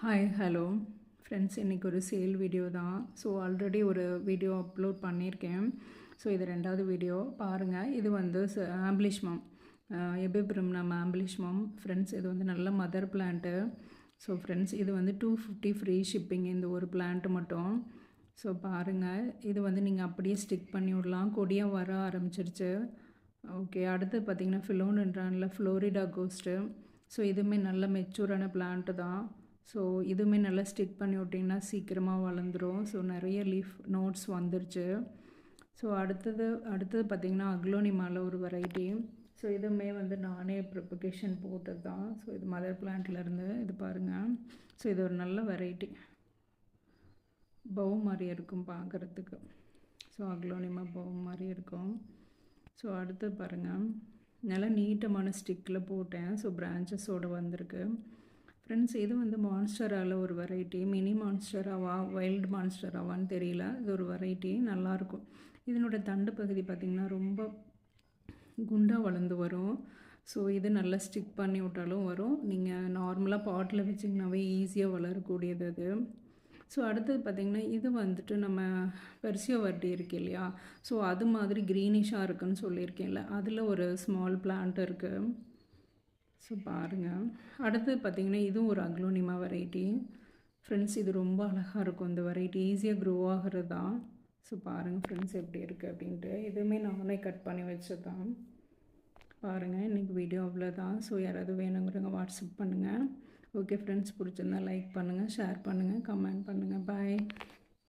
Hi hello friends, இன்றைக்கி ஒரு sale video தான். ஸோ ஆல்ரெடி ஒரு வீடியோ அப்லோட் பண்ணியிருக்கேன். ஸோ இது ரெண்டாவது வீடியோ பாருங்கள். இது வந்து ஆம்பிலிஷ்மம், எபிப்ரம் நம்ம ஆம்பிலிஷ்மம் ஃப்ரெண்ட்ஸ். இது வந்து நல்ல மதர் பிளான்ட்டு. ஸோ ஃப்ரெண்ட்ஸ், இது வந்து 250 ஃப்ரீ ஷிப்பிங் இந்த ஒரு பிளான்ட்டு மட்டும். ஸோ பாருங்கள், இது வந்து நீங்கள் அப்படியே ஸ்டிக் பண்ணி விடலாம். கொடியாக வர ஆரம்பிச்சிருச்சு. ஓகே, அடுத்து பார்த்திங்கன்னா ஃபிலோன்றான்ல ஃப்ளோரிடா கோஸ்ட்டு. ஸோ இதுவுமே நல்ல மெச்சூரான பிளான்ட்டு தான். ஸோ இதுவுமே நல்லா ஸ்டிக் பண்ணி விட்டிங்கன்னா சீக்கிரமாக வளர்ந்துடும். ஸோ நிறைய லீஃப் நோட்ஸ் வந்துருச்சு. ஸோ அடுத்தது பார்த்திங்கன்னா அக்லோனிமாவில் ஒரு வெரைட்டி. ஸோ இதுவுமே வந்து நானே ப்ரிப்பகேஷன் போட்டது தான். ஸோ இது மதர் பிளான்ட்லேருந்து இது பாருங்கள். ஸோ இது ஒரு நல்ல வெரைட்டி, பவு மாதிரி இருக்கும் பார்க்குறதுக்கு. ஸோ அக்லோனிமா பவு மாதிரி இருக்கும். ஸோ அடுத்து பாருங்கள், நல்லா நீட்டமான ஸ்டிக்கில் போட்டேன். ஸோ பிரான்ச்சஸோடு வந்திருக்கு ஃப்ரெண்ட்ஸ். இது வந்து மான்ஸ்டராவில் ஒரு வெரைட்டி, மினி மான்ஸ்டராவா வைல்டு மான்ஸ்டராவான்னு தெரியல. இது ஒரு வெரைட்டி நல்லாயிருக்கும். இதனோட தண்டு பகுதி பார்த்திங்கன்னா ரொம்ப குண்டாக வளர்ந்து வரும். ஸோ இது நல்லா ஸ்டிக் பண்ணி விட்டாலும் வரும். நீங்கள் நார்மலாக பாட்டில் வச்சிங்கனாவே ஈஸியாக வளரக்கூடியது அது. ஸோ அடுத்தது பார்த்திங்கன்னா இது வந்துட்டு நம்ம பெர்சியோ வர்டி இருக்கு இல்லையா, ஸோ அது மாதிரி க்ரீனிஷாக இருக்குதுன்னு சொல்லியிருக்கேன்ல, அதில் ஒரு ஸ்மால் பிளான்ட் இருக்குது. ஸோ பாருங்கள், அடுத்தது பார்த்திங்கன்னா இதுவும் ஒரு அக்லோனிமா வெரைட்டி ஃப்ரெண்ட்ஸ். இது ரொம்ப அழகாக இருக்கும். இந்த வெரைட்டி ஈஸியாக க்ரோ ஆகிறது தான். ஸோ பாருங்கள் ஃப்ரெண்ட்ஸ் எப்படி இருக்குது அப்படின்ட்டு. இதுவுமே நானே கட் பண்ணி வச்சது தான். பாருங்கள், இன்றைக்கி வீடியோ அவ்வளோதான். ஸோ யாராவது வேணுங்கிறவங்க வாட்ஸ்அப் பண்ணுங்கள். ஓகே ஃப்ரெண்ட்ஸ், பிடிச்சிருந்தா லைக் பண்ணுங்கள், ஷேர் பண்ணுங்கள், கமெண்ட் பண்ணுங்கள். பாய்.